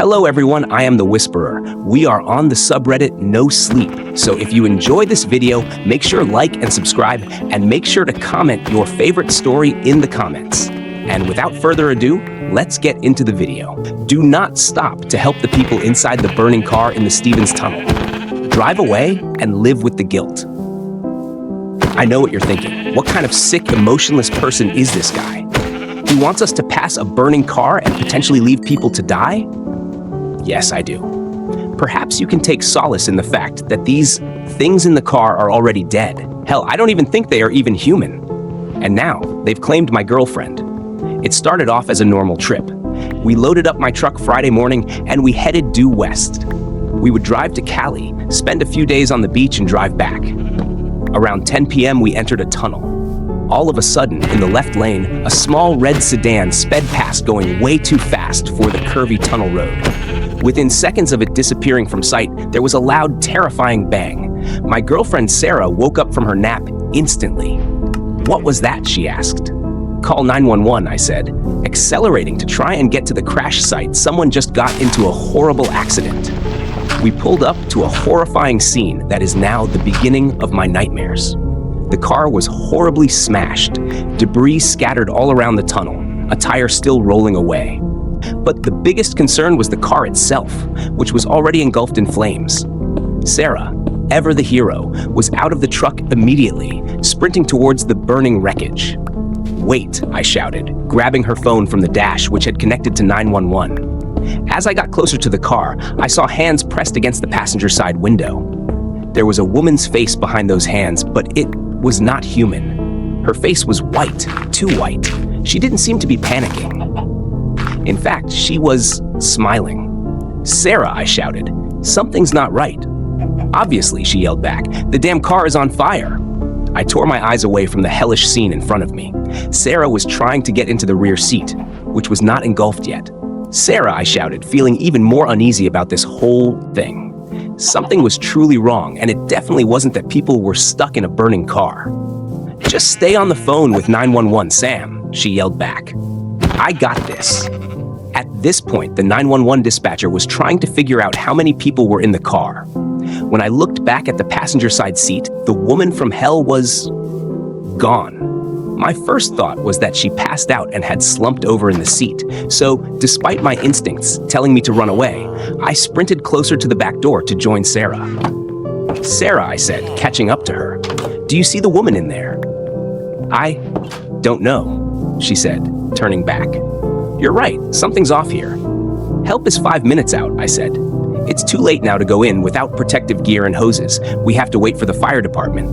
Hello everyone, I am the Whisperer. We are on the subreddit No Sleep. So if you enjoy this video, make sure to like and subscribe, and make sure to comment your favorite story in the comments. And without further ado, let's get into the video. Do not stop to help the people inside the burning car in the Stevens Tunnel. Drive away and live with the guilt. I know what you're thinking. What kind of sick, emotionless person is this guy? He wants us to pass a burning car and potentially leave people to die? Yes, I do. Perhaps you can take solace in the fact that these things in the car are already dead. Hell, I don't even think they are even human. And now, they've claimed my girlfriend. It started off as a normal trip. We loaded up my truck Friday morning and we headed due west. We would drive to Cali, spend a few days on the beach and drive back. Around 10 p.m. we entered a tunnel. All of a sudden, in the left lane, a small red sedan sped past going way too fast for the curvy tunnel road. Within seconds of it disappearing from sight, there was a loud, terrifying bang. My girlfriend Sarah woke up from her nap instantly. "What was that?" she asked. "Call 911, I said. Accelerating to try and get to the crash site, someone just got into a horrible accident. We pulled up to a horrifying scene that is now the beginning of my nightmares. The car was horribly smashed, debris scattered all around the tunnel, a tire still rolling away. But the biggest concern was the car itself, which was already engulfed in flames. Sarah, ever the hero, was out of the truck immediately, sprinting towards the burning wreckage. "Wait," I shouted, grabbing her phone from the dash, which had connected to 911. As I got closer to the car, I saw hands pressed against the passenger side window. There was a woman's face behind those hands, but it was not human. Her face was white, too white. She didn't seem to be panicking. In fact, she was smiling. "Sarah," I shouted, "something's not right." "Obviously," she yelled back, "the damn car is on fire." I tore my eyes away from the hellish scene in front of me. Sarah was trying to get into the rear seat, which was not engulfed yet. "Sarah," I shouted, feeling even more uneasy about this whole thing. Something was truly wrong, and it definitely wasn't that people were stuck in a burning car. "Just stay on the phone with 911, Sam," she yelled back. "I got this." At this point, the 911 dispatcher was trying to figure out how many people were in the car. When I looked back at the passenger side seat, the woman from hell was gone. My first thought was that she passed out and had slumped over in the seat. So, despite my instincts telling me to run away, I sprinted closer to the back door to join Sarah. "Sarah," I said, catching up to her, "do you see the woman in there?" "I don't know," she said, turning back. "You're right, something's off here." "Help is 5 minutes out," I said. "It's too late now to go in without protective gear and hoses. We have to wait for the fire department."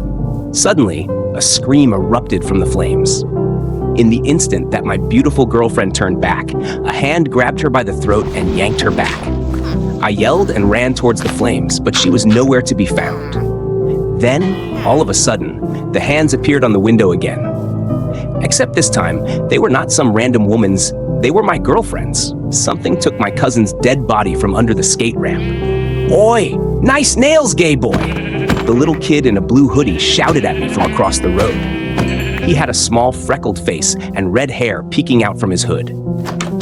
Suddenly, a scream erupted from the flames. In the instant that my beautiful girlfriend turned back, a hand grabbed her by the throat and yanked her back. I yelled and ran towards the flames, but she was nowhere to be found. Then, all of a sudden, the hands appeared on the window again. Except this time, they were not some random woman's, they were my girlfriend's. Something took my cousin's dead body from under the skate ramp. "Oi! Nice nails, gay boy!" The little kid in a blue hoodie shouted at me from across the road. He had a small freckled face and red hair peeking out from his hood.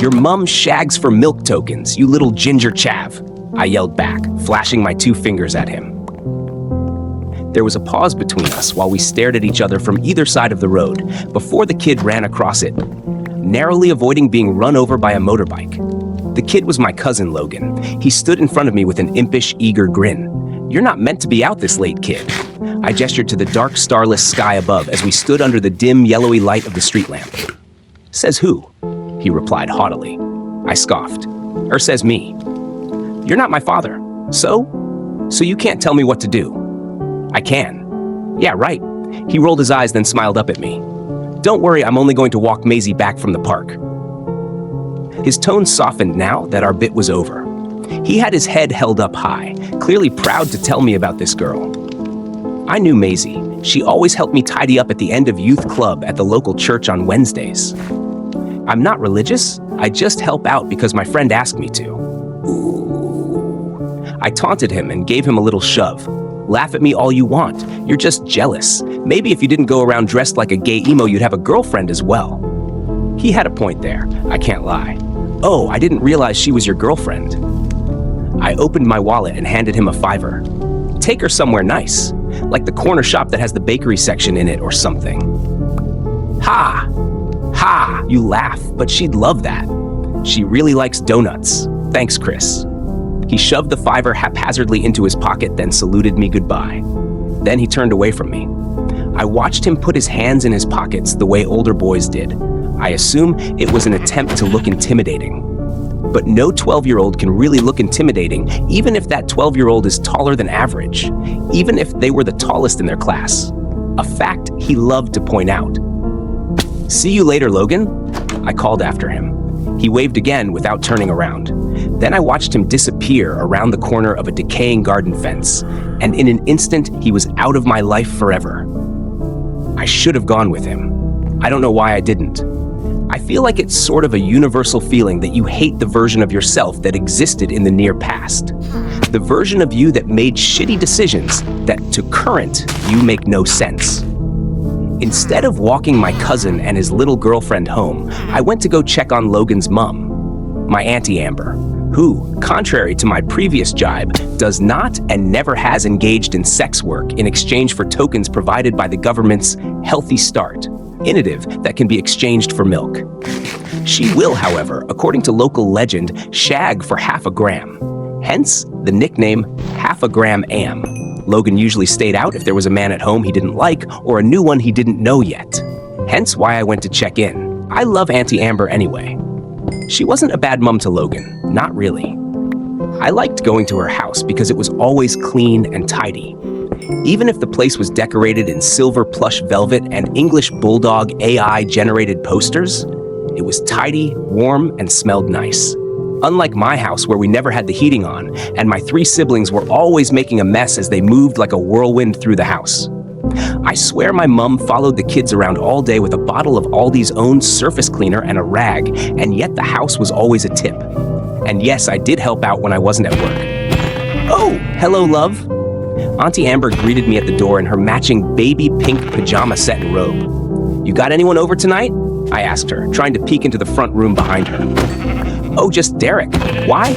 "Your mum shags for milk tokens, you little ginger chav," I yelled back, flashing my 2 fingers at him. There was a pause between us while we stared at each other from either side of the road before the kid ran across it, narrowly avoiding being run over by a motorbike. The kid was my cousin, Logan. He stood in front of me with an impish, eager grin. "You're not meant to be out this late, kid." I gestured to the dark, starless sky above as we stood under the dim, yellowy light of the street lamp. "Says who?" he replied haughtily. I scoffed. Says me." "You're not my father. So you can't tell me what to do." "I can." "Yeah, right." He rolled his eyes, then smiled up at me. "Don't worry, I'm only going to walk Maisie back from the park." His tone softened now that our bit was over. He had his head held up high, clearly proud to tell me about this girl. I knew Maisie. She always helped me tidy up at the end of youth club at the local church on Wednesdays. I'm not religious, I just help out because my friend asked me to. Ooh. I taunted him and gave him a little shove. "Laugh at me all you want, you're just jealous. Maybe if you didn't go around dressed like a gay emo, you'd have a girlfriend as well." He had a point there, I can't lie. "Oh, I didn't realize she was your girlfriend." I opened my wallet and handed him a $5. "Take her somewhere nice, like the corner shop that has the bakery section in it or something." "Ha! Ha!" You laugh, but she'd love that. She really likes donuts. Thanks, Chris. He shoved the $5 haphazardly into his pocket, then saluted me goodbye. Then he turned away from me. I watched him put his hands in his pockets the way older boys did. I assume it was an attempt to look intimidating. But no 12-year-old can really look intimidating, even if that 12-year-old is taller than average, even if they were the tallest in their class. A fact he loved to point out. "See you later, Logan," I called after him. He waved again without turning around. Then I watched him disappear around the corner of a decaying garden fence, and in an instant, he was out of my life forever. I should have gone with him. I don't know why I didn't. I feel like it's sort of a universal feeling that you hate the version of yourself that existed in the near past. The version of you that made shitty decisions that to current you make no sense. Instead of walking my cousin and his little girlfriend home, I went to go check on Logan's mom, my Auntie Amber, who, contrary to my previous jibe, does not and never has engaged in sex work in exchange for tokens provided by the government's Healthy Start initiative that can be exchanged for milk. She will, however, according to local legend, shag for half a gram. Hence, the nickname Half a Gram Am. Logan usually stayed out if there was a man at home he didn't like or a new one he didn't know yet. Hence why I went to check in. I love Auntie Amber anyway. She wasn't a bad mom to Logan, not really. I liked going to her house because it was always clean and tidy. Even if the place was decorated in silver plush velvet and English Bulldog AI-generated posters, it was tidy, warm, and smelled nice. Unlike my house where we never had the heating on, and my 3 siblings were always making a mess as they moved like a whirlwind through the house. I swear my mum followed the kids around all day with a bottle of Aldi's own surface cleaner and a rag, and yet the house was always a tip. And yes, I did help out when I wasn't at work. "Oh, hello, love." Auntie Amber greeted me at the door in her matching baby pink pajama set and robe. "You got anyone over tonight?" I asked her, trying to peek into the front room behind her. "Oh, just Derek. Why?"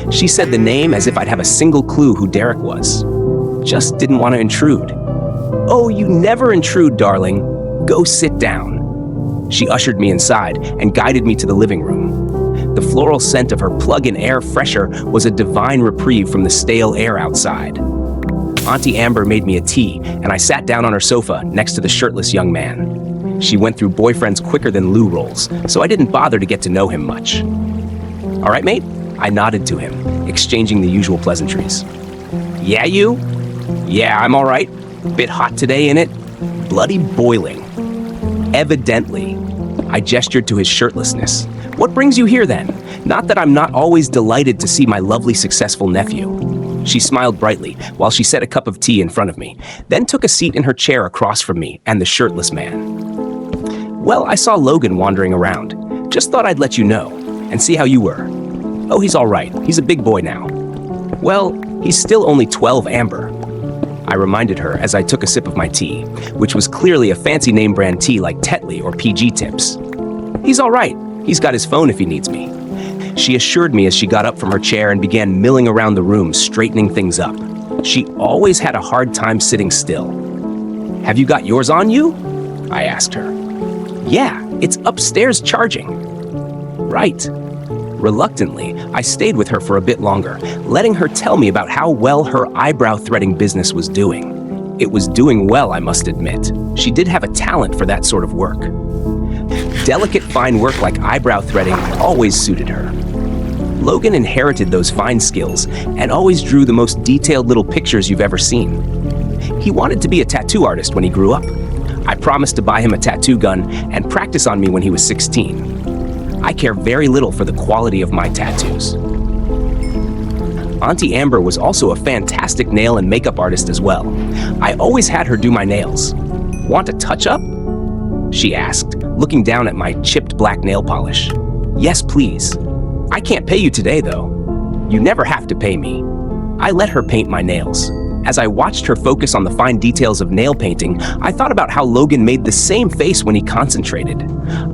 She said the name as if I'd have a single clue who Derek was. Just didn't want to intrude. "Oh, you never intrude, darling. Go sit down." She ushered me inside and guided me to the living room. The floral scent of her plug-in air fresher was a divine reprieve from the stale air outside. Auntie Amber made me a tea, and I sat down on her sofa next to the shirtless young man. She went through boyfriends quicker than loo rolls, so I didn't bother to get to know him much. "All right, mate?" I nodded to him, exchanging the usual pleasantries. "Yeah, you?" "Yeah, I'm all right. Bit hot today, innit? Bloody boiling." "Evidently." I gestured to his shirtlessness. "What brings you here, then? Not that I'm not always delighted to see my lovely, successful nephew." She smiled brightly while she set a cup of tea in front of me, then took a seat in her chair across from me and the shirtless man. "Well, I saw Logan wandering around. Just thought I'd let you know and see how you were." "Oh, he's all right. He's a big boy now." "Well, he's still only 12, Amber." I reminded her as I took a sip of my tea, which was clearly a fancy name brand tea like Tetley or PG Tips. "He's all right. He's got his phone if he needs me." She assured me as she got up from her chair and began milling around the room, straightening things up. She always had a hard time sitting still. "Have you got yours on you?" I asked her. "Yeah, it's upstairs charging." "Right." Reluctantly, I stayed with her for a bit longer, letting her tell me about how well her eyebrow threading business was doing. It was doing well, I must admit. She did have a talent for that sort of work. Delicate, fine work like eyebrow threading always suited her. Logan inherited those fine skills and always drew the most detailed little pictures you've ever seen. He wanted to be a tattoo artist when he grew up. I promised to buy him a tattoo gun and practice on me when he was 16. I care very little for the quality of my tattoos. Auntie Amber was also a fantastic nail and makeup artist as well. I always had her do my nails. "Want a touch-up?" she asked, looking down at my chipped black nail polish. "Yes, please. I can't pay you today, though." "You never have to pay me." I let her paint my nails. As I watched her focus on the fine details of nail painting, I thought about how Logan made the same face when he concentrated.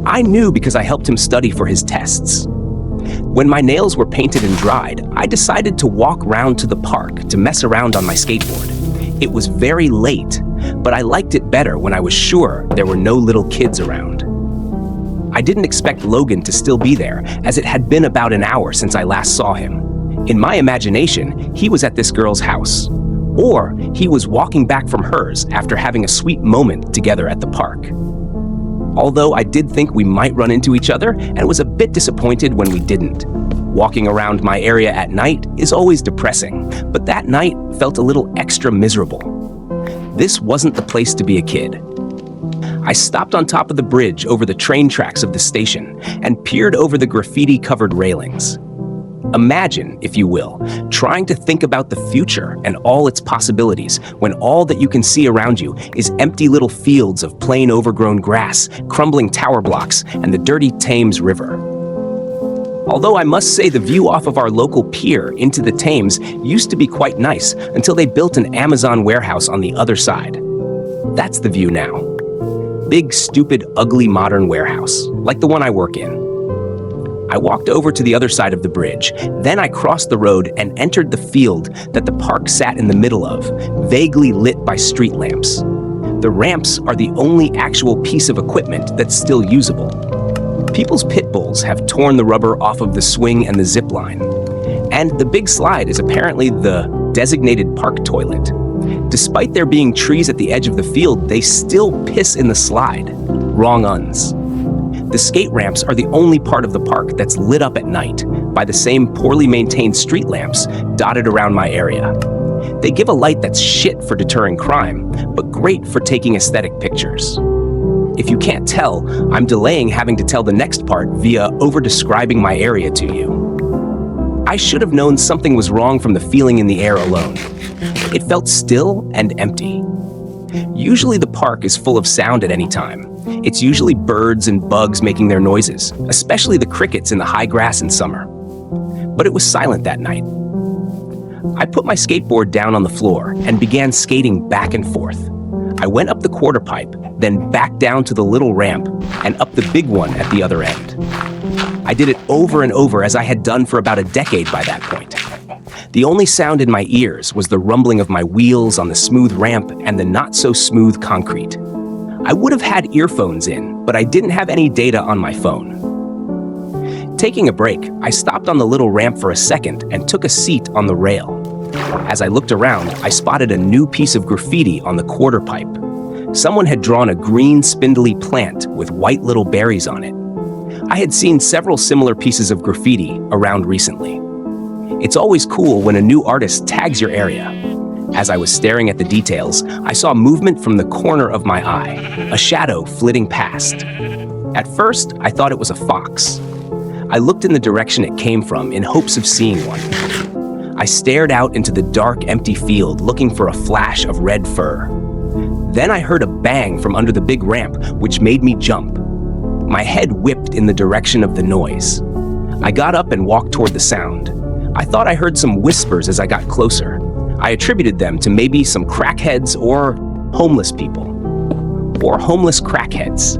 I knew because I helped him study for his tests. When my nails were painted and dried, I decided to walk round to the park to mess around on my skateboard. It was very late, but I liked it better when I was sure there were no little kids around. I didn't expect Logan to still be there, as it had been about an hour since I last saw him. In my imagination, he was at this girl's house. Or he was walking back from hers after having a sweet moment together at the park. Although I did think we might run into each other and was a bit disappointed when we didn't. Walking around my area at night is always depressing, but that night felt a little extra miserable. This wasn't the place to be a kid. I stopped on top of the bridge over the train tracks of the station and peered over the graffiti-covered railings. Imagine, if you will, trying to think about the future and all its possibilities when all that you can see around you is empty little fields of plain overgrown grass, crumbling tower blocks, and the dirty Thames River. Although I must say the view off of our local pier into the Thames used to be quite nice until they built an Amazon warehouse on the other side. That's the view now. Big, stupid, ugly modern warehouse, like the one I work in. I walked over to the other side of the bridge. Then I crossed the road and entered the field that the park sat in the middle of, vaguely lit by street lamps. The ramps are the only actual piece of equipment that's still usable. People's pit bulls have torn the rubber off of the swing and the zip line. And the big slide is apparently the designated park toilet. Despite there being trees at the edge of the field, they still piss in the slide. Wrong uns. The skate ramps are the only part of the park that's lit up at night by the same poorly maintained street lamps dotted around my area. They give a light that's shit for deterring crime, but great for taking aesthetic pictures. If you can't tell, I'm delaying having to tell the next part via over-describing my area to you. I should have known something was wrong from the feeling in the air alone. It felt still and empty. Usually the park is full of sound at any time. It's usually birds and bugs making their noises, especially the crickets in the high grass in summer. But it was silent that night. I put my skateboard down on the floor and began skating back and forth. I went up the quarter pipe, then back down to the little ramp and up the big one at the other end. I did it over and over as I had done for about a decade by that point. The only sound in my ears was the rumbling of my wheels on the smooth ramp and the not-so-smooth concrete. I would have had earphones in, but I didn't have any data on my phone. Taking a break, I stopped on the little ramp for a second and took a seat on the rail. As I looked around, I spotted a new piece of graffiti on the quarter pipe. Someone had drawn a green, spindly plant with white little berries on it. I had seen several similar pieces of graffiti around recently. It's always cool when a new artist tags your area. As I was staring at the details, I saw movement from the corner of my eye, a shadow flitting past. At first, I thought it was a fox. I looked in the direction it came from in hopes of seeing one. I stared out into the dark, empty field looking for a flash of red fur. Then I heard a bang from under the big ramp, which made me jump. My head whipped in the direction of the noise. I got up and walked toward the sound. I thought I heard some whispers as I got closer. I attributed them to maybe some crackheads or homeless people. Or homeless crackheads.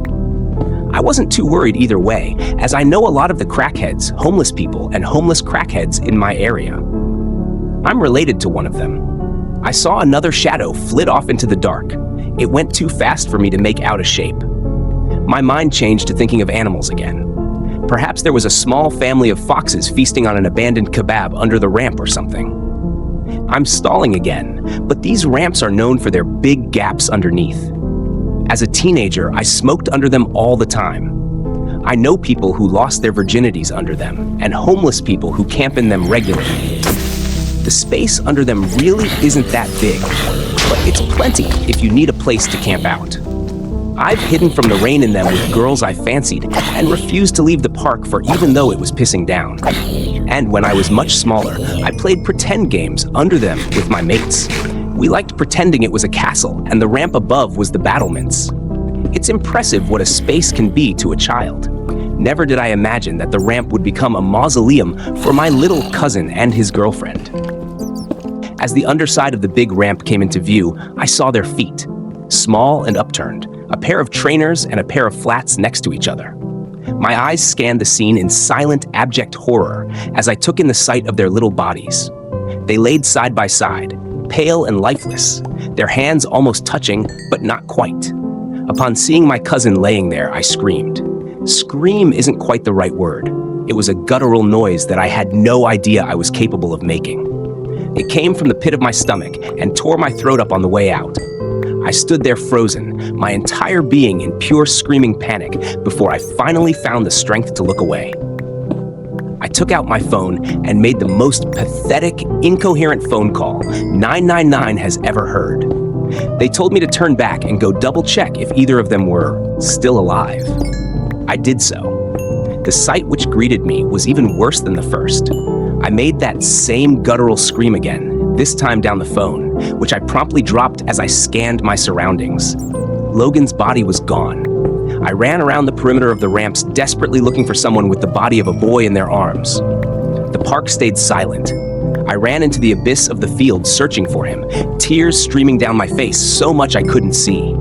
I wasn't too worried either way, as I know a lot of the crackheads, homeless people, and homeless crackheads in my area. I'm related to one of them. I saw another shadow flit off into the dark. It went too fast for me to make out a shape. My mind changed to thinking of animals again. Perhaps there was a small family of foxes feasting on an abandoned kebab under the ramp or something. I'm stalling again, but these ramps are known for their big gaps underneath. As a teenager, I smoked under them all the time. I know people who lost their virginities under them, and homeless people who camp in them regularly. The space under them really isn't that big, but it's plenty if you need a place to camp out. I've hidden from the rain in them with girls I fancied and refused to leave the park for even though it was pissing down. And when I was much smaller, I played pretend games under them with my mates. We liked pretending it was a castle and the ramp above was the battlements. It's impressive what a space can be to a child. Never did I imagine that the ramp would become a mausoleum for my little cousin and his girlfriend. As the underside of the big ramp came into view, I saw their feet, small and upturned, a pair of trainers and a pair of flats next to each other. My eyes scanned the scene in silent, abject horror as I took in the sight of their little bodies. They laid side by side, pale and lifeless, their hands almost touching, but not quite. Upon seeing my cousin laying there, I screamed. Scream isn't quite the right word. It was a guttural noise that I had no idea I was capable of making. It came from the pit of my stomach and tore my throat up on the way out. I stood there frozen, my entire being in pure screaming panic, before I finally found the strength to look away. I took out my phone and made the most pathetic, incoherent phone call 999 has ever heard. They told me to turn back and go double-check if either of them were still alive. I did so. The sight which greeted me was even worse than the first. I made that same guttural scream again, this time down the phone, which I promptly dropped as I scanned my surroundings. Logan's body was gone. I ran around the perimeter of the ramps, desperately looking for someone with the body of a boy in their arms. The park stayed silent. I ran into the abyss of the field searching for him, tears streaming down my face, so much I couldn't see.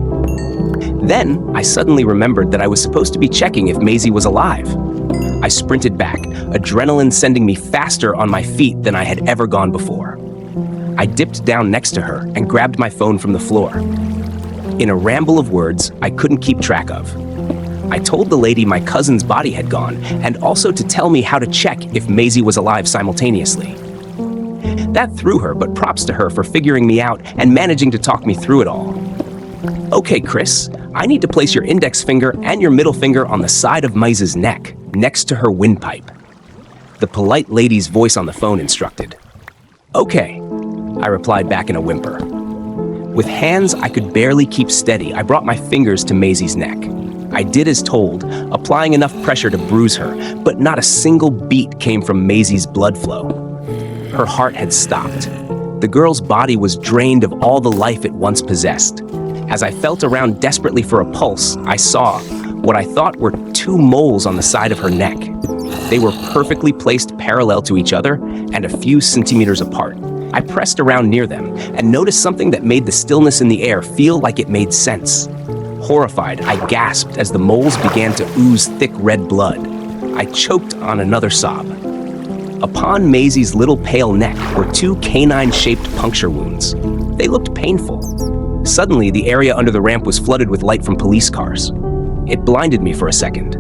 Then, I suddenly remembered that I was supposed to be checking if Maisie was alive. I sprinted back, adrenaline sending me faster on my feet than I had ever gone before. I dipped down next to her and grabbed my phone from the floor. In a ramble of words I couldn't keep track of, I told the lady my cousin's body had gone and also to tell me how to check if Maisie was alive simultaneously. That threw her, but props to her for figuring me out and managing to talk me through it all. Okay, Chris, I need to place your index finger and your middle finger on the side of Maisie's neck, next to her windpipe. The polite lady's voice on the phone instructed. Okay, I replied back in a whimper. With hands I could barely keep steady, I brought my fingers to Maisie's neck. I did as told, applying enough pressure to bruise her, but not a single beat came from Maisie's blood flow. Her heart had stopped. The girl's body was drained of all the life it once possessed. As I felt around desperately for a pulse, I saw what I thought were two moles on the side of her neck. They were perfectly placed parallel to each other and a few centimeters apart. I pressed around near them and noticed something that made the stillness in the air feel like it made sense. Horrified, I gasped as the moles began to ooze thick red blood. I choked on another sob. Upon Maisie's little pale neck were two canine-shaped puncture wounds. They looked painful. Suddenly, the area under the ramp was flooded with light from police cars. It blinded me for a second.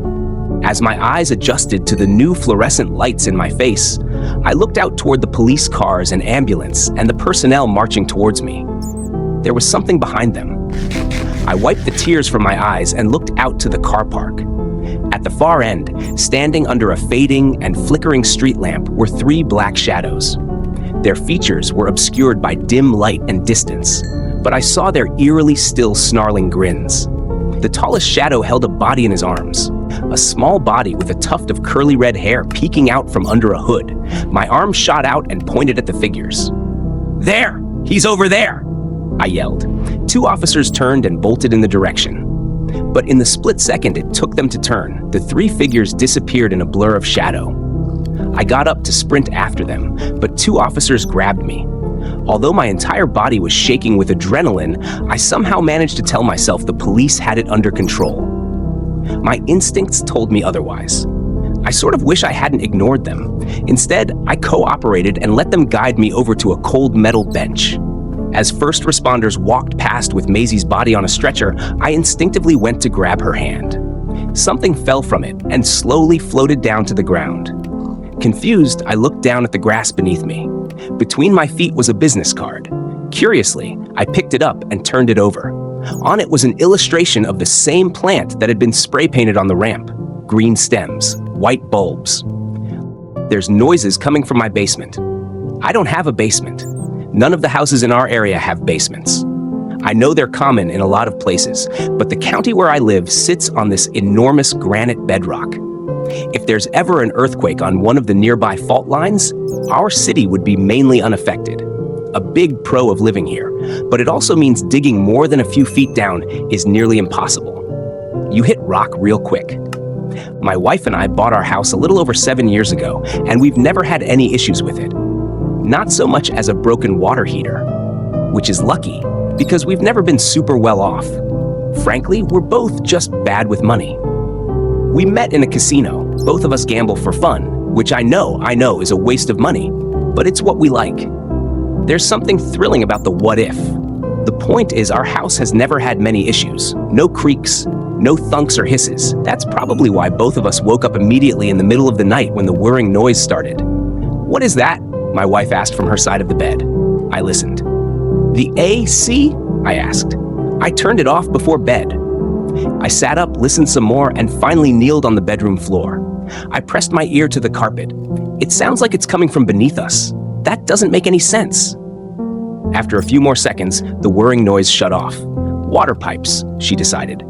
As my eyes adjusted to the new fluorescent lights in my face, I looked out toward the police cars and ambulance and the personnel marching towards me. There was something behind them. I wiped the tears from my eyes and looked out to the car park. At the far end, standing under a fading and flickering street lamp, were three black shadows. Their features were obscured by dim light and distance, but I saw their eerily still snarling grins. The tallest shadow held a body in his arms, a small body with a tuft of curly red hair peeking out from under a hood. My arm shot out and pointed at the figures. "There! He's over there!" I yelled. Two officers turned and bolted in the direction. But in the split second it took them to turn, the three figures disappeared in a blur of shadow. I got up to sprint after them, but two officers grabbed me. Although my entire body was shaking with adrenaline, I somehow managed to tell myself the police had it under control. My instincts told me otherwise. I sort of wish I hadn't ignored them. Instead, I cooperated and let them guide me over to a cold metal bench. As first responders walked past with Maisie's body on a stretcher, I instinctively went to grab her hand. Something fell from it and slowly floated down to the ground. Confused, I looked down at the grass beneath me. Between my feet was a business card. Curiously, I picked it up and turned it over. On it was an illustration of the same plant that had been spray painted on the ramp. Green stems, white bulbs. There's noises coming from my basement. I don't have a basement. None of the houses in our area have basements. I know they're common in a lot of places, but the county where I live sits on this enormous granite bedrock. If there's ever an earthquake on one of the nearby fault lines, our city would be mainly unaffected. A big pro of living here, but it also means digging more than a few feet down is nearly impossible. You hit rock real quick. My wife and I bought our house a little over 7 years ago, and we've never had any issues with it. Not so much as a broken water heater, which is lucky because we've never been super well off. Frankly, we're both just bad with money. We met in a casino. Both of us gamble for fun, which I know is a waste of money, but it's what we like. There's something thrilling about the what if. The point is our house has never had many issues. No creaks, no thunks or hisses. That's probably why both of us woke up immediately in the middle of the night when the whirring noise started. "What is that?" my wife asked from her side of the bed. I listened. "The AC?" I asked. I turned it off before bed. I sat up, listened some more, and finally kneeled on the bedroom floor. I pressed my ear to the carpet. It sounds like it's coming from beneath us. That doesn't make any sense. After a few more seconds, the whirring noise shut off. Water pipes, she decided.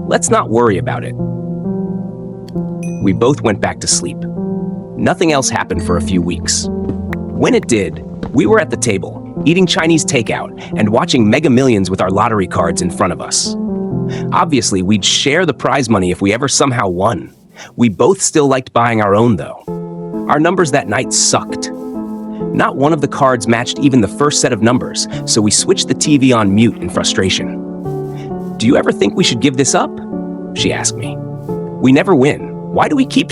Let's not worry about it. We both went back to sleep. Nothing else happened for a few weeks. When it did, we were at the table, eating Chinese takeout and watching Mega Millions with our lottery cards in front of us. Obviously, we'd share the prize money if we ever somehow won. We both still liked buying our own, though. Our numbers that night sucked. Not one of the cards matched even the first set of numbers, so we switched the TV on mute in frustration. "Do you ever think we should give this up?" she asked me. "We never win. Why do we keep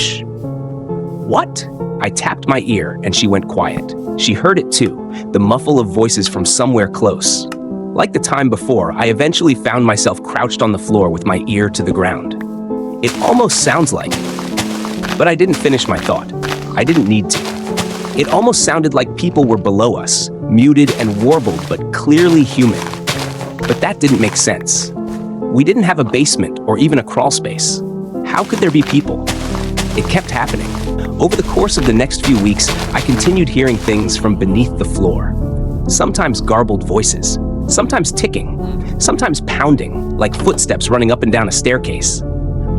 What? I tapped my ear and she went quiet. She heard it too, the muffle of voices from somewhere close. Like the time before, I eventually found myself crouched on the floor with my ear to the ground. It almost sounds like, but I didn't finish my thought. I didn't need to. It almost sounded like people were below us, muted and warbled, but clearly human. But that didn't make sense. We didn't have a basement or even a crawl space. How could there be people? It kept happening. Over the course of the next few weeks, I continued hearing things from beneath the floor. Sometimes garbled voices, sometimes ticking, sometimes pounding, like footsteps running up and down a staircase.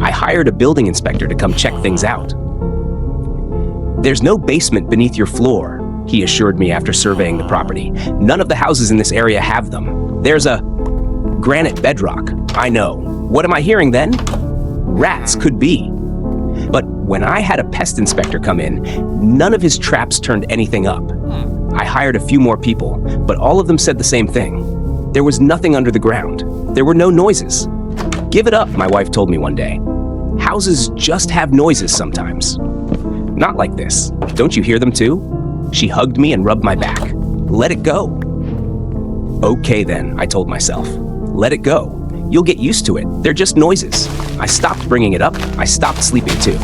I hired a building inspector to come check things out. "There's no basement beneath your floor," he assured me after surveying the property. "None of the houses in this area have them. There's a granite bedrock." I know. What am I hearing then? Rats could be. But when I had a pest inspector come in, none of his traps turned anything up. I hired a few more people, but all of them said the same thing. There was nothing under the ground. There were no noises. "Give it up," my wife told me one day. "Houses just have noises sometimes." "Not like this. Don't you hear them too?" She hugged me and rubbed my back. "Let it go." "Okay then," I told myself. "Let it go. You'll get used to it. They're just noises." I stopped bringing it up. I stopped sleeping too.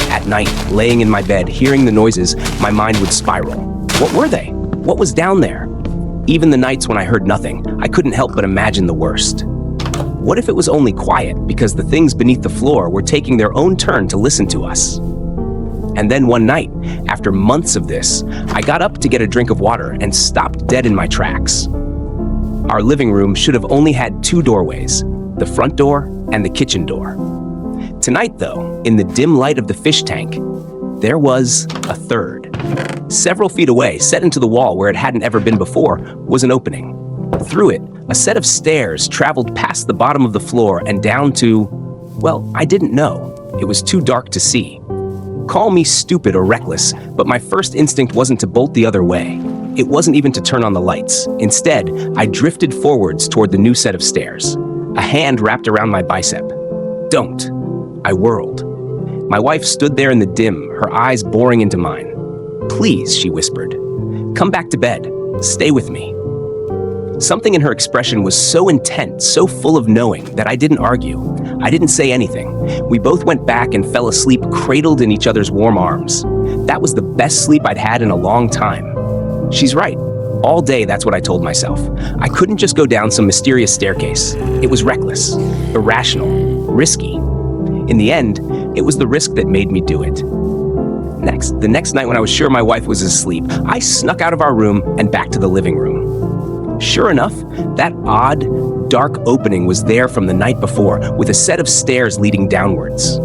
At night, laying in my bed, hearing the noises, my mind would spiral. What were they? What was down there? Even the nights when I heard nothing, I couldn't help but imagine the worst. What if it was only quiet because the things beneath the floor were taking their own turn to listen to us? And then one night, after months of this, I got up to get a drink of water and stopped dead in my tracks. Our living room should have only had two doorways, the front door and the kitchen door. Tonight, though, in the dim light of the fish tank, there was a third. Several feet away, set into the wall where it hadn't ever been before, was an opening. Through it, a set of stairs traveled past the bottom of the floor and down to, well, I didn't know. It was too dark to see. Call me stupid or reckless, but my first instinct wasn't to bolt the other way. It wasn't even to turn on the lights. Instead, I drifted forwards toward the new set of stairs. A hand wrapped around my bicep. "Don't." I whirled. My wife stood there in the dim, her eyes boring into mine. "Please," she whispered. "Come back to bed. Stay with me." Something in her expression was so intent, so full of knowing, that I didn't argue. I didn't say anything. We both went back and fell asleep, cradled in each other's warm arms. That was the best sleep I'd had in a long time. She's right. All day, that's what I told myself. I couldn't just go down some mysterious staircase. It was reckless, irrational, risky. In the end, it was the risk that made me do it. The next night when I was sure my wife was asleep, I snuck out of our room and back to the living room. Sure enough, that odd, dark opening was there from the night before, with a set of stairs leading downwards.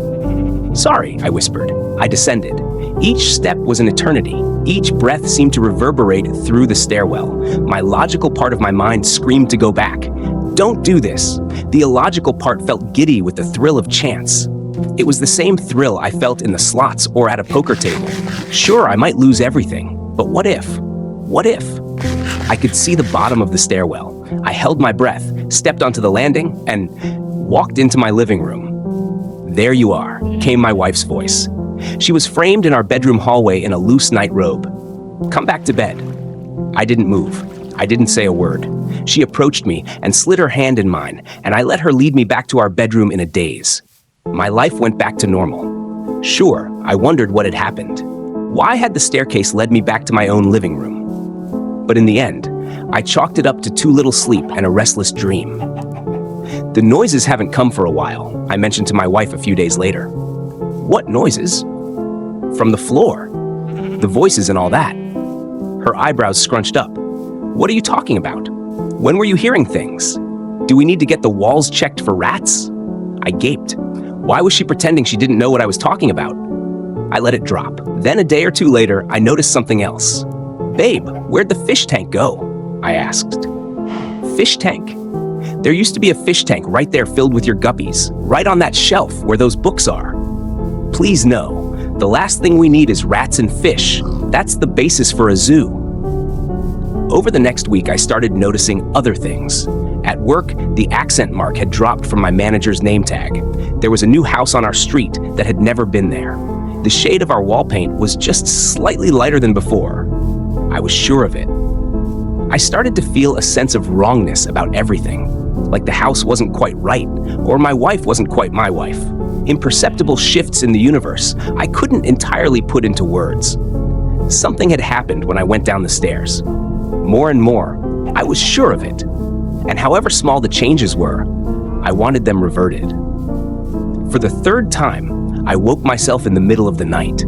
"Sorry," I whispered. I descended. Each step was an eternity. Each breath seemed to reverberate through the stairwell. My logical part of my mind screamed to go back. Don't do this. The illogical part felt giddy with the thrill of chance. It was the same thrill I felt in the slots or at a poker table. Sure, I might lose everything, but what if? What if? I could see the bottom of the stairwell. I held my breath, stepped onto the landing, and walked into my living room. There you are, came my wife's voice. She was framed in our bedroom hallway in a loose night robe. Come back to bed. I didn't move. I didn't say a word. She approached me and slid her hand in mine, and I let her lead me back to our bedroom in a daze. My life went back to normal. Sure, I wondered what had happened. Why had the staircase led me back to my own living room? But in the end, I chalked it up to too little sleep and a restless dream. The noises haven't come for a while, I mentioned to my wife a few days later. What noises? From the floor. The voices and all that. Her eyebrows scrunched up. What are you talking about? When were you hearing things? Do we need to get the walls checked for rats? I gaped. Why was she pretending she didn't know what I was talking about? I let it drop. Then a day or two later, I noticed something else. Babe, where'd the fish tank go? I asked. Fish tank? There used to be a fish tank right there filled with your guppies, right on that shelf where those books are. Please no, the last thing we need is rats and fish. That's the basis for a zoo. Over the next week, I started noticing other things. At work, the accent mark had dropped from my manager's name tag. There was a new house on our street that had never been there. The shade of our wall paint was just slightly lighter than before. I was sure of it. I started to feel a sense of wrongness about everything, like the house wasn't quite right, or my wife wasn't quite my wife. Imperceptible shifts in the universe I couldn't entirely put into words. Something had happened when I went down the stairs. More and more, I was sure of it. And however small the changes were, I wanted them reverted. For the third time, I woke myself in the middle of the night.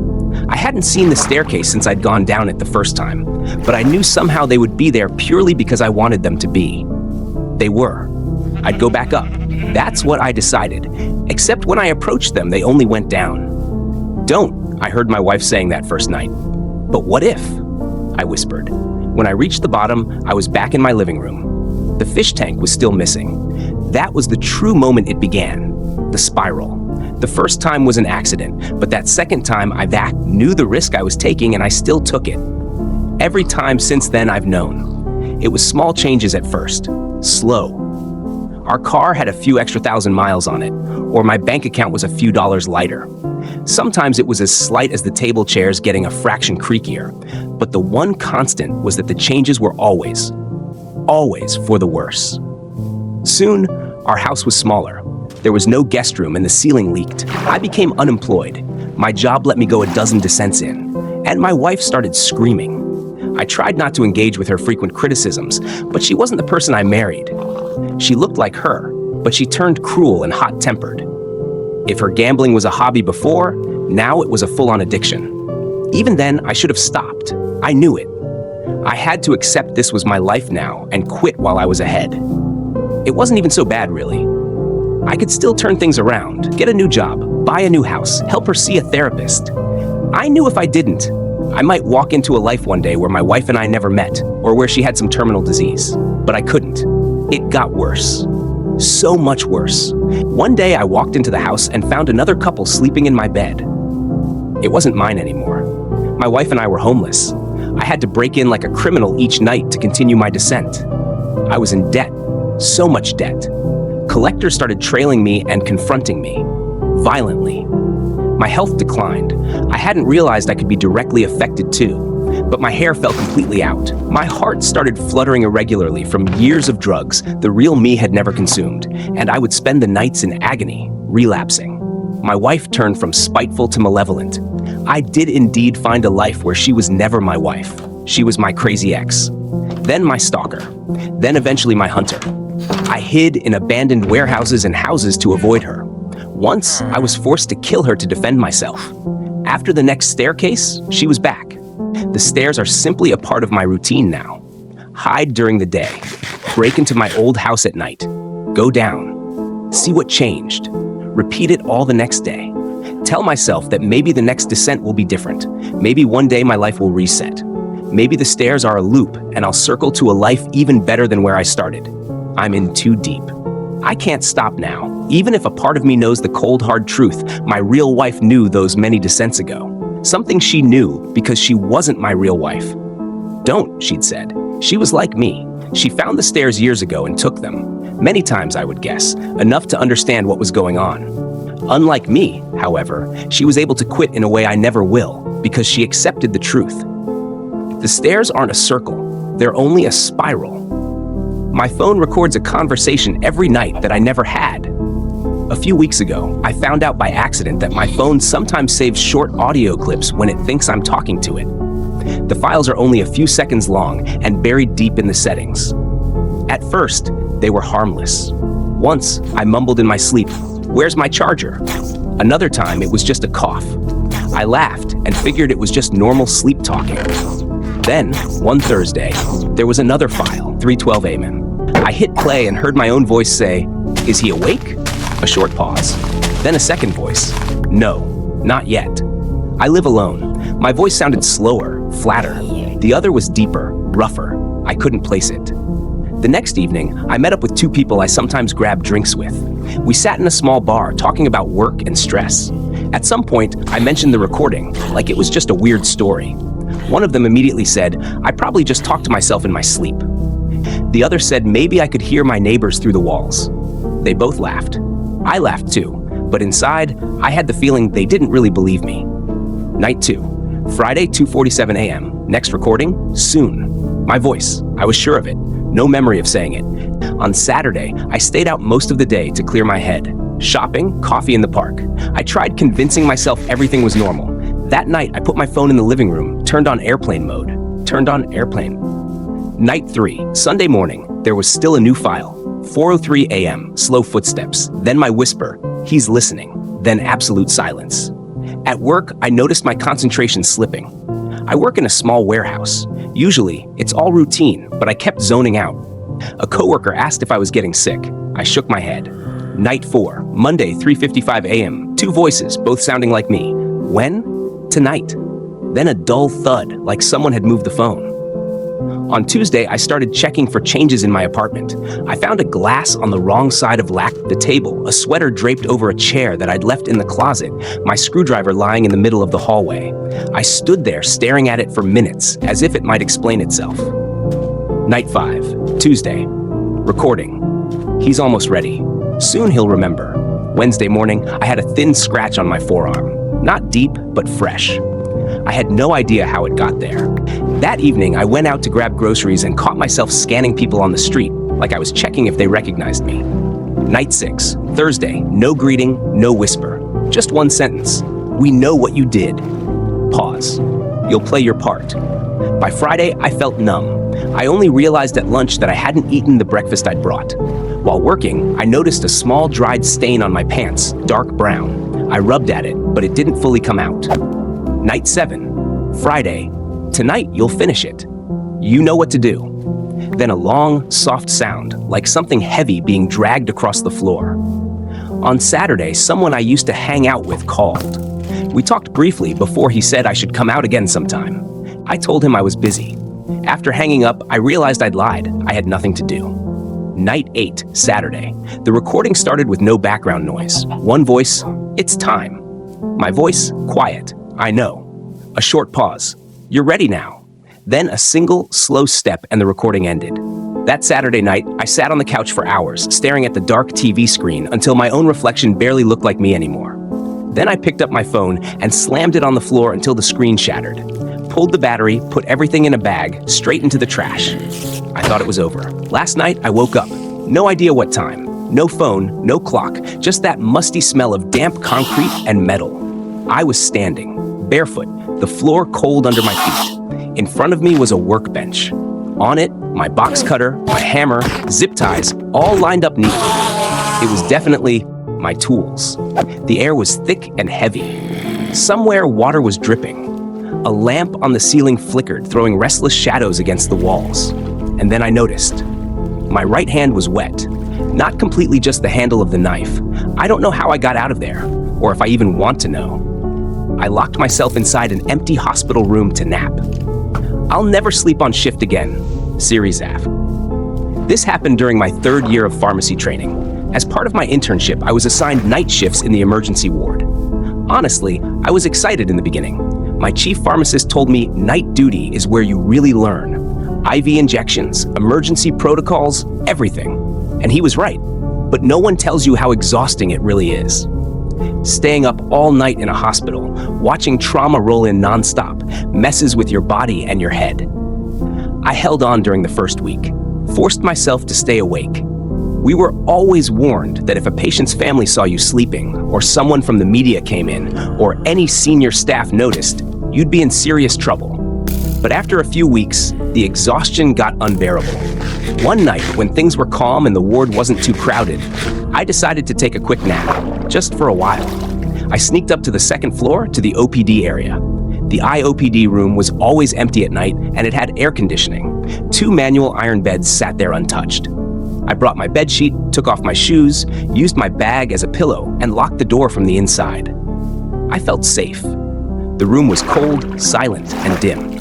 I hadn't seen the staircase since I'd gone down it the first time, but I knew somehow they would be there purely because I wanted them to be. They were. I'd go back up. That's what I decided. Except when I approached them, they only went down. Don't, I heard my wife saying that first night. But what if? I whispered. When I reached the bottom, I was back in my living room. The fish tank was still missing. That was the true moment it began. The spiral. The first time was an accident, but that second time I knew the risk I was taking and I still took it. Every time since then I've known. It was small changes at first, slow. Our car had a few extra thousand miles on it, or my bank account was a few dollars lighter. Sometimes it was as slight as the table chairs getting a fraction creakier, but the one constant was that the changes were always for the worse. Soon, our house was smaller. There was no guest room and the ceiling leaked. I became unemployed. My job let me go a dozen descents in, and my wife started screaming. I tried not to engage with her frequent criticisms, but she wasn't the person I married. She looked like her, but she turned cruel and hot-tempered. If her gambling was a hobby before, now it was a full-on addiction. Even then, I should have stopped. I knew it. I had to accept this was my life now and quit while I was ahead. It wasn't even so bad, really. I could still turn things around, get a new job, buy a new house, help her see a therapist. I knew if I didn't, I might walk into a life one day where my wife and I never met, or where she had some terminal disease. But I couldn't. It got worse. So much worse. One day I walked into the house and found another couple sleeping in my bed. It wasn't mine anymore. My wife and I were homeless. I had to break in like a criminal each night to continue my descent. I was in debt. So much debt. Collectors started trailing me and confronting me, violently. My health declined. I hadn't realized I could be directly affected too, but my hair fell completely out. My heart started fluttering irregularly from years of drugs the real me had never consumed, and I would spend the nights in agony, relapsing. My wife turned from spiteful to malevolent. I did indeed find a life where she was never my wife. She was my crazy ex. Then my stalker. Then eventually my hunter. I hid in abandoned warehouses and houses to avoid her. Once, I was forced to kill her to defend myself. After the next staircase, she was back. The stairs are simply a part of my routine now. Hide during the day. Break into my old house at night. Go down. See what changed. Repeat it all the next day. Tell myself that maybe the next descent will be different. Maybe one day my life will reset. Maybe the stairs are a loop and I'll circle to a life even better than where I started. I'm in too deep. I can't stop now, even if a part of me knows the cold, hard truth my real wife knew those many descents ago. Something she knew because she wasn't my real wife. Don't, she'd said. She was like me. She found the stairs years ago and took them. Many times, I would guess, enough to understand what was going on. Unlike me, however, she was able to quit in a way I never will, because she accepted the truth. The stairs aren't a circle, they're only a spiral. My phone records a conversation every night that I never had. A few weeks ago, I found out by accident that my phone sometimes saves short audio clips when it thinks I'm talking to it. The files are only a few seconds long and buried deep in the settings. At first, they were harmless. Once, I mumbled in my sleep, "Where's my charger?" Another time, it was just a cough. I laughed and figured it was just normal sleep talking. Then, one Thursday, there was another file, 3:12 a.m. I hit play and heard my own voice say, "Is he awake?" A short pause. Then a second voice, "No, not yet." I live alone. My voice sounded slower, flatter. The other was deeper, rougher. I couldn't place it. The next evening, I met up with two people I sometimes grab drinks with. We sat in a small bar talking about work and stress. At some point, I mentioned the recording, like it was just a weird story. One of them immediately said, "I probably just talked to myself in my sleep." The other said maybe I could hear my neighbors through the walls. They both laughed. I laughed too, but inside, I had the feeling they didn't really believe me. Night 2, Friday, 2:47 a.m. Next recording, soon. My voice, I was sure of it. No memory of saying it. On Saturday, I stayed out most of the day to clear my head. Shopping, coffee in the park. I tried convincing myself everything was normal. That night, I put my phone in the living room, turned on airplane mode. Turned on airplane. Night 3, Sunday morning, there was still a new file. 4:03 a.m., slow footsteps. Then my whisper, "He's listening." Then absolute silence. At work, I noticed my concentration slipping. I work in a small warehouse. Usually, it's all routine, but I kept zoning out. A coworker asked if I was getting sick. I shook my head. Night 4, Monday, 3:55 a.m. Two voices, both sounding like me. When? Tonight. Then a dull thud, like someone had moved the phone. On Tuesday, I started checking for changes in my apartment. I found a glass on the wrong side of the table, a sweater draped over a chair that I'd left in the closet, my screwdriver lying in the middle of the hallway. I stood there staring at it for minutes, as if it might explain itself. Night 5, Tuesday. Recording. He's almost ready. Soon he'll remember. Wednesday morning, I had a thin scratch on my forearm. Not deep, but fresh. I had no idea how it got there. That evening, I went out to grab groceries and caught myself scanning people on the street, like I was checking if they recognized me. Night 6, Thursday, no greeting, no whisper. Just one sentence. "We know what you did." Pause. "You'll play your part." By Friday, I felt numb. I only realized at lunch that I hadn't eaten the breakfast I'd brought. While working, I noticed a small dried stain on my pants, dark brown. I rubbed at it, but it didn't fully come out. Night 7, Friday. "Tonight, you'll finish it. You know what to do." Then a long, soft sound, like something heavy being dragged across the floor. On Saturday, someone I used to hang out with called. We talked briefly before he said I should come out again sometime. I told him I was busy. After hanging up, I realized I'd lied. I had nothing to do. Night 8, Saturday. The recording started with no background noise. One voice, "It's time." My voice, quiet. "I know." A short pause. "You're ready now." Then a single, slow step and the recording ended. That Saturday night, I sat on the couch for hours, staring at the dark TV screen until my own reflection barely looked like me anymore. Then I picked up my phone and slammed it on the floor until the screen shattered. Pulled the battery, put everything in a bag, straight into the trash. I thought it was over. Last night, I woke up. No idea what time. No phone, no clock, just that musty smell of damp concrete and metal. I was standing, barefoot, the floor cold under my feet. In front of me was a workbench. On it, my box cutter, my hammer, zip ties, all lined up neatly. It was definitely my tools. The air was thick and heavy. Somewhere, water was dripping. A lamp on the ceiling flickered, throwing restless shadows against the walls. And then I noticed. My right hand was wet. Not completely just the handle of the knife. I don't know how I got out of there, or if I even want to know. I locked myself inside an empty hospital room to nap. I'll never sleep on shift again. Series F. This happened during my 3rd year of pharmacy training. As part of my internship, I was assigned night shifts in the emergency ward. Honestly, I was excited in the beginning. My chief pharmacist told me night duty is where you really learn. IV injections, emergency protocols, everything. And he was right. But no one tells you how exhausting it really is. Staying up all night in a hospital, watching trauma roll in nonstop, messes with your body and your head. I held on during the first week, forced myself to stay awake. We were always warned that if a patient's family saw you sleeping, or someone from the media came in, or any senior staff noticed, you'd be in serious trouble. But after a few weeks, the exhaustion got unbearable. One night, when things were calm and the ward wasn't too crowded, I decided to take a quick nap, just for a while. I sneaked up to the second floor to the OPD area. The IOPD room was always empty at night, and it had air conditioning. 2 manual iron beds sat there untouched. I brought my bedsheet, took off my shoes, used my bag as a pillow, and locked the door from the inside. I felt safe. The room was cold, silent, and dim.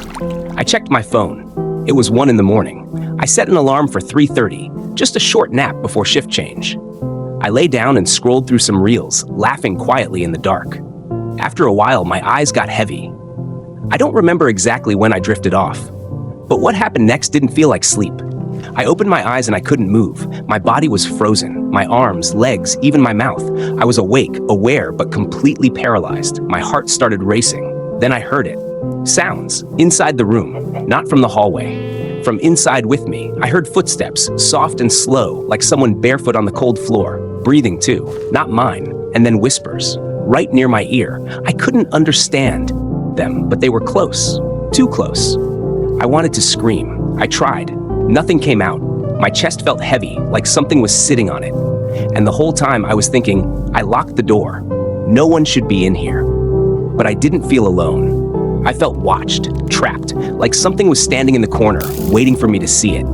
I checked my phone. It was 1 in the morning. I set an alarm for 3:30, just a short nap before shift change. I lay down and scrolled through some reels, laughing quietly in the dark. After a while, my eyes got heavy. I don't remember exactly when I drifted off, but what happened next didn't feel like sleep. I opened my eyes and I couldn't move. My body was frozen, my arms, legs, even my mouth. I was awake, aware, but completely paralyzed. My heart started racing. Then I heard it. Sounds, inside the room, not from the hallway. From inside with me, I heard footsteps, soft and slow, like someone barefoot on the cold floor, breathing too, not mine, and then whispers, right near my ear. I couldn't understand them, but they were close, too close. I wanted to scream. I tried. Nothing came out. My chest felt heavy, like something was sitting on it. And the whole time I was thinking, I locked the door. No one should be in here. But I didn't feel alone. I felt watched, trapped, like something was standing in the corner, waiting for me to see it.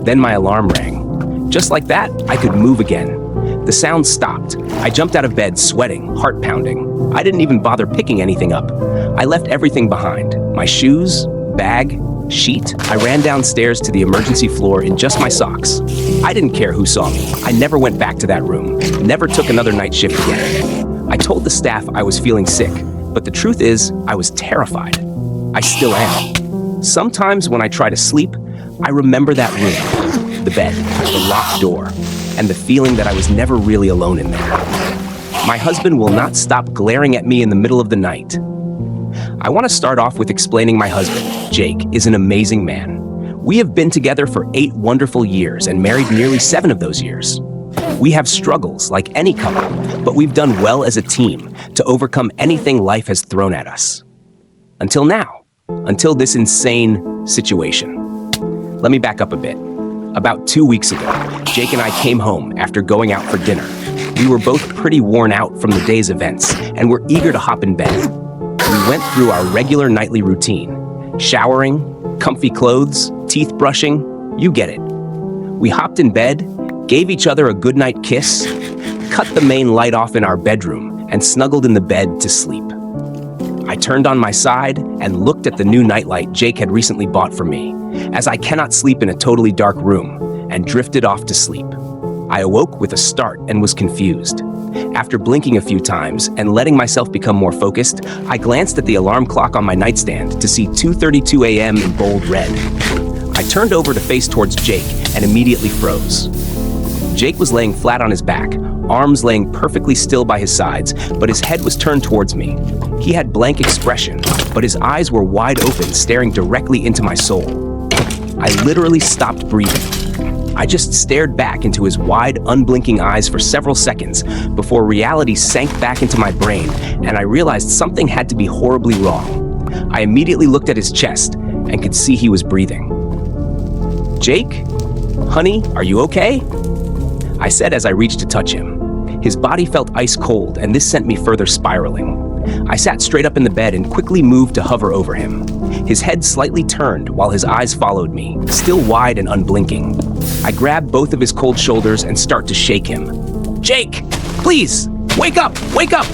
Then my alarm rang. Just like that, I could move again. The sound stopped. I jumped out of bed, sweating, heart pounding. I didn't even bother picking anything up. I left everything behind. My shoes, bag, sheet. I ran downstairs to the emergency floor in just my socks. I didn't care who saw me. I never went back to that room. Never took another night shift again. I told the staff I was feeling sick, but the truth is, I was terrified. I still am. Sometimes when I try to sleep, I remember that room, the bed, the locked door, and the feeling that I was never really alone in there. My husband will not stop glaring at me in the middle of the night. I want to start off with explaining my husband, Jake, is an amazing man. We have been together for 8 wonderful years and married nearly 7 of those years. We have struggles like any couple, but we've done well as a team to overcome anything life has thrown at us. Until now, until this insane situation. Let me back up a bit. About 2 weeks ago, Jake and I came home after going out for dinner. We were both pretty worn out from the day's events and were eager to hop in bed. We went through our regular nightly routine, showering, comfy clothes, teeth brushing, you get it. We hopped in bed, gave each other a goodnight kiss, cut the main light off in our bedroom, and snuggled in the bed to sleep. I turned on my side and looked at the new nightlight Jake had recently bought for me, as I cannot sleep in a totally dark room, and drifted off to sleep. I awoke with a start and was confused. After blinking a few times and letting myself become more focused, I glanced at the alarm clock on my nightstand to see 2:32 a.m. in bold red. I turned over to face towards Jake and immediately froze. Jake was laying flat on his back, arms laying perfectly still by his sides, but his head was turned towards me. He had blank expression, but his eyes were wide open, staring directly into my soul. I literally stopped breathing. I just stared back into his wide, unblinking eyes for several seconds before reality sank back into my brain and I realized something had to be horribly wrong. I immediately looked at his chest and could see he was breathing. "Jake? Honey, are you okay?" I said as I reached to touch him. His body felt ice cold and this sent me further spiraling. I sat straight up in the bed and quickly moved to hover over him. His head slightly turned while his eyes followed me, still wide and unblinking. I grabbed both of his cold shoulders and start to shake him. "Jake, please, wake up, wake up!"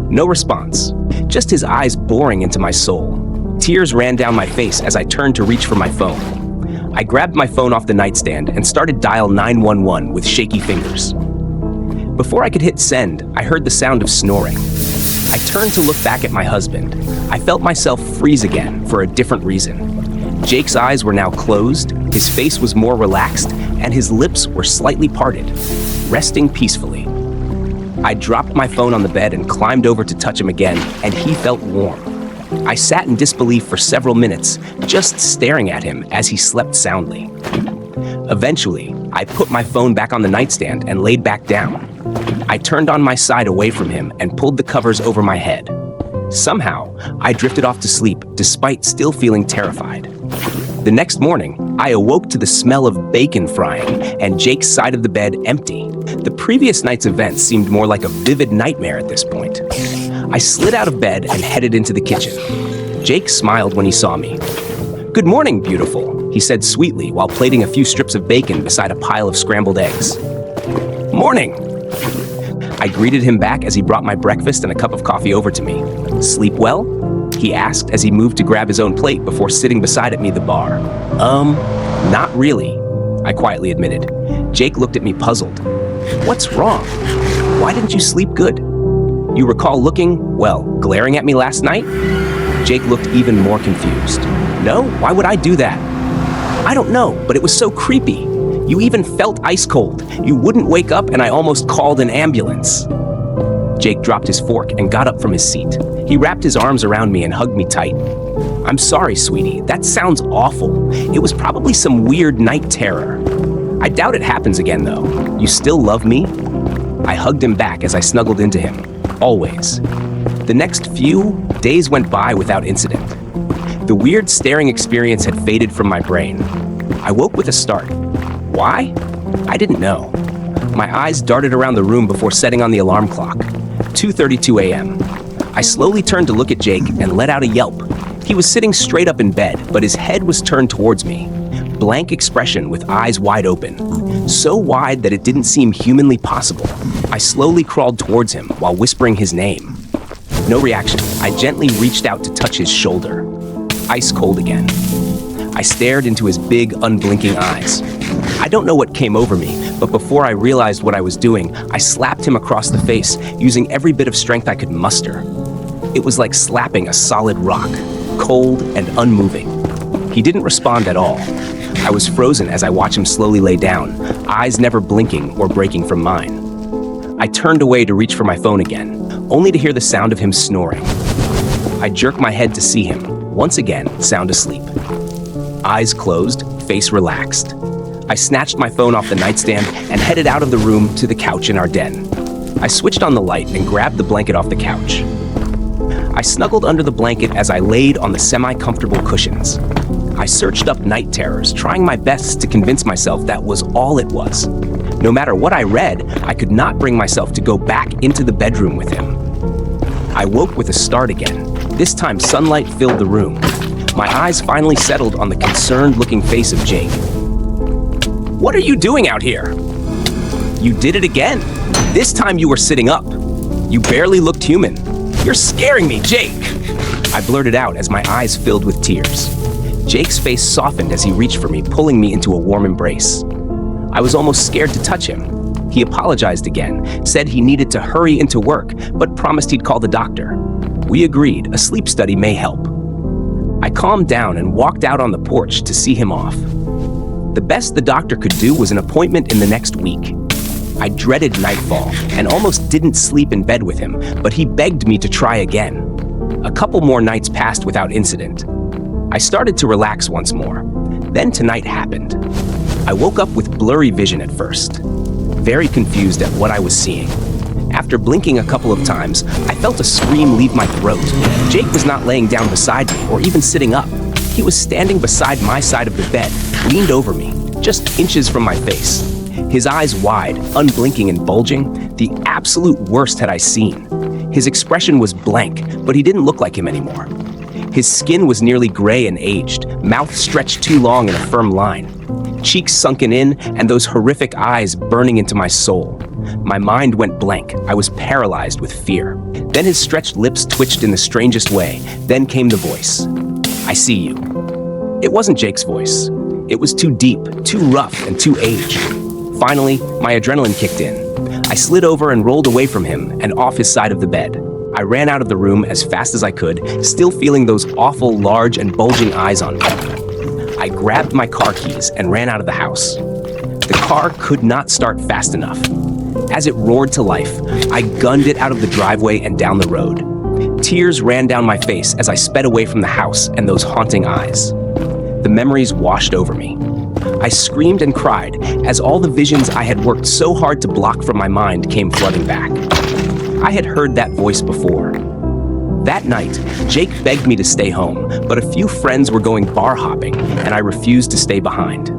No response, just his eyes boring into my soul. Tears ran down my face as I turned to reach for my phone. I grabbed my phone off the nightstand and started dial 911 with shaky fingers. Before I could hit send, I heard the sound of snoring. I turned to look back at my husband. I felt myself freeze again for a different reason. Jake's eyes were now closed, his face was more relaxed, and his lips were slightly parted, resting peacefully. I dropped my phone on the bed and climbed over to touch him again, and he felt warm. I sat in disbelief for several minutes, just staring at him as he slept soundly. Eventually, I put my phone back on the nightstand and laid back down. I turned on my side away from him and pulled the covers over my head. Somehow, I drifted off to sleep despite still feeling terrified. The next morning, I awoke to the smell of bacon frying and Jake's side of the bed empty. The previous night's events seemed more like a vivid nightmare at this point. I slid out of bed and headed into the kitchen. Jake smiled when he saw me. "Good morning, beautiful," he said sweetly while plating a few strips of bacon beside a pile of scrambled eggs. "Morning." I greeted him back as he brought my breakfast and a cup of coffee over to me. "Sleep well?" he asked as he moved to grab his own plate before sitting beside at me the bar. Not really," I quietly admitted. Jake looked at me puzzled. "What's wrong? Why didn't you sleep good? You recall looking, well, glaring at me last night?" Jake looked even more confused. "No, why would I do that?" "I don't know, but it was so creepy. You even felt ice cold. You wouldn't wake up and I almost called an ambulance." Jake dropped his fork and got up from his seat. He wrapped his arms around me and hugged me tight. "I'm sorry, sweetie. That sounds awful. It was probably some weird night terror. I doubt it happens again, though. You still love me?" I hugged him back as I snuggled into him. Always. The next few days went by without incident. The weird staring experience had faded from my brain. I woke with a start. Why? I didn't know. My eyes darted around the room before setting on the alarm clock. 2:32 a.m. I slowly turned to look at Jake and let out a yelp. He was sitting straight up in bed, but his head was turned towards me. Blank expression with eyes wide open. So wide that it didn't seem humanly possible. I slowly crawled towards him while whispering his name. No reaction. I gently reached out to touch his shoulder. Ice cold again. I stared into his big, unblinking eyes. I don't know what came over me, but before I realized what I was doing, I slapped him across the face, using every bit of strength I could muster. It was like slapping a solid rock, cold and unmoving. He didn't respond at all. I was frozen as I watched him slowly lay down, eyes never blinking or breaking from mine. I turned away to reach for my phone again, only to hear the sound of him snoring. I jerked my head to see him, once again sound asleep. Eyes closed, face relaxed. I snatched my phone off the nightstand and headed out of the room to the couch in our den. I switched on the light and grabbed the blanket off the couch. I snuggled under the blanket as I laid on the semi-comfortable cushions. I searched up night terrors, trying my best to convince myself that was all it was. No matter what I read, I could not bring myself to go back into the bedroom with him. I woke with a start again. This time sunlight filled the room. My eyes finally settled on the concerned-looking face of Jake. "What are you doing out here?" "You did it again. This time you were sitting up. You barely looked human. You're scaring me, Jake!" I blurted out as my eyes filled with tears. Jake's face softened as he reached for me, pulling me into a warm embrace. I was almost scared to touch him. He apologized again, said he needed to hurry into work, but promised he'd call the doctor. We agreed a sleep study may help. I calmed down and walked out on the porch to see him off. The best the doctor could do was an appointment in the next week. I dreaded nightfall and almost didn't sleep in bed with him, but he begged me to try again. A couple more nights passed without incident. I started to relax once more. Then tonight happened. I woke up with blurry vision at first, very confused at what I was seeing. After blinking a couple of times, I felt a scream leave my throat. Jake was not laying down beside me or even sitting up. He was standing beside my side of the bed, leaned over me, just inches from my face. His eyes wide, unblinking and bulging, the absolute worst had I seen. His expression was blank, but he didn't look like him anymore. His skin was nearly gray and aged, mouth stretched too long in a firm line, cheeks sunken in, and those horrific eyes burning into my soul. My mind went blank. I was paralyzed with fear. Then his stretched lips twitched in the strangest way. Then came the voice. "I see you." It wasn't Jake's voice. It was too deep, too rough, and too aged. Finally, my adrenaline kicked in. I slid over and rolled away from him and off his side of the bed. I ran out of the room as fast as I could, still feeling those awful, large, and bulging eyes on me. I grabbed my car keys and ran out of the house. The car could not start fast enough. As it roared to life, I gunned it out of the driveway and down the road. Tears ran down my face as I sped away from the house and those haunting eyes. The memories washed over me. I screamed and cried as all the visions I had worked so hard to block from my mind came flooding back. I had heard that voice before. That night, Jake begged me to stay home, but a few friends were going bar hopping, and I refused to stay behind.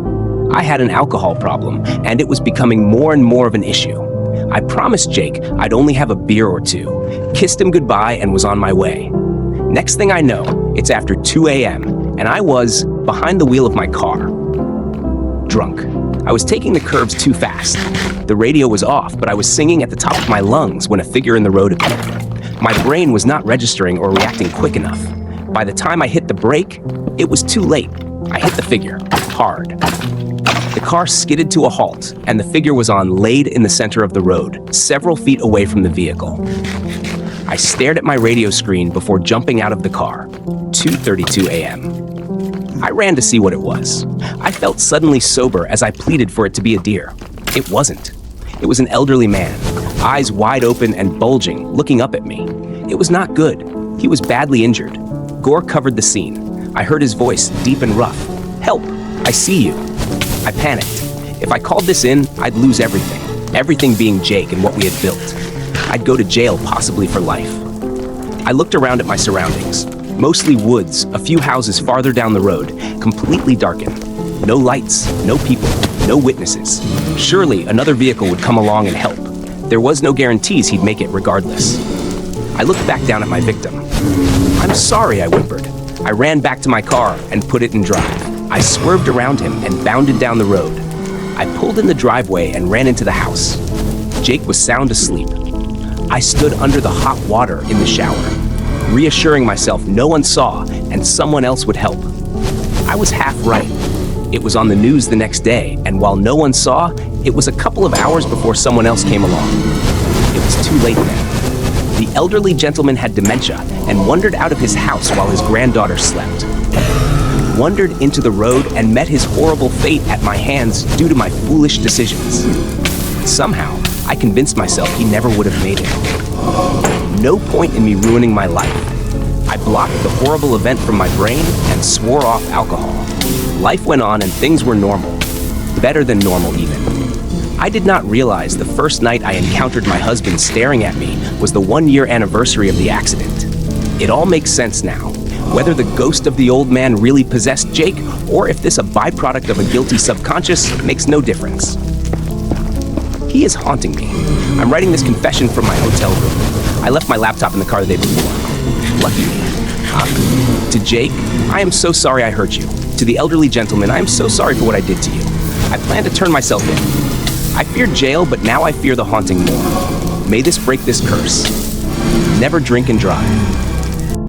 I had an alcohol problem, and it was becoming more and more of an issue. I promised Jake I'd only have a beer or two, kissed him goodbye, and was on my way. Next thing I know, it's after 2 a.m., and I was behind the wheel of my car. Drunk. I was taking the curves too fast. The radio was off, but I was singing at the top of my lungs when a figure in the road appeared. My brain was not registering or reacting quick enough. By the time I hit the brake, it was too late. I hit the figure, hard. The car skidded to a halt, and the figure was laid in the center of the road, several feet away from the vehicle. I stared at my radio screen before jumping out of the car. 2:32 a.m. I ran to see what it was. I felt suddenly sober as I pleaded for it to be a deer. It wasn't. It was an elderly man, eyes wide open and bulging, looking up at me. It was not good. He was badly injured. Gore covered the scene. I heard his voice, deep and rough. "Help! I see you." I panicked. If I called this in, I'd lose everything. Everything being Jake and what we had built. I'd go to jail, possibly for life. I looked around at my surroundings. Mostly woods, a few houses farther down the road, completely darkened. No lights, no people, no witnesses. Surely another vehicle would come along and help. There was no guarantees he'd make it regardless. I looked back down at my victim. "I'm sorry," I whimpered. I ran back to my car and put it in drive. I swerved around him and bounded down the road. I pulled in the driveway and ran into the house. Jake was sound asleep. I stood under the hot water in the shower, reassuring myself no one saw and someone else would help. I was half right. It was on the news the next day, and while no one saw, it was a couple of hours before someone else came along. It was too late then. The elderly gentleman had dementia and wandered out of his house while his granddaughter slept. Wandered into the road and met his horrible fate at my hands due to my foolish decisions. Somehow, I convinced myself he never would have made it. No point in me ruining my life. I blocked the horrible event from my brain and swore off alcohol. Life went on and things were normal. Better than normal even. I did not realize the first night I encountered my husband staring at me was the 1-year anniversary of the accident. It all makes sense now. Whether the ghost of the old man really possessed Jake, or if this a byproduct of a guilty subconscious, makes no difference. He is haunting me. I'm writing this confession from my hotel room. I left my laptop in the car the day before. Lucky me. To Jake, I am so sorry I hurt you. To the elderly gentleman, I am so sorry for what I did to you. I plan to turn myself in. I feared jail, but now I fear the haunting more. May this break this curse. Never drink and drive.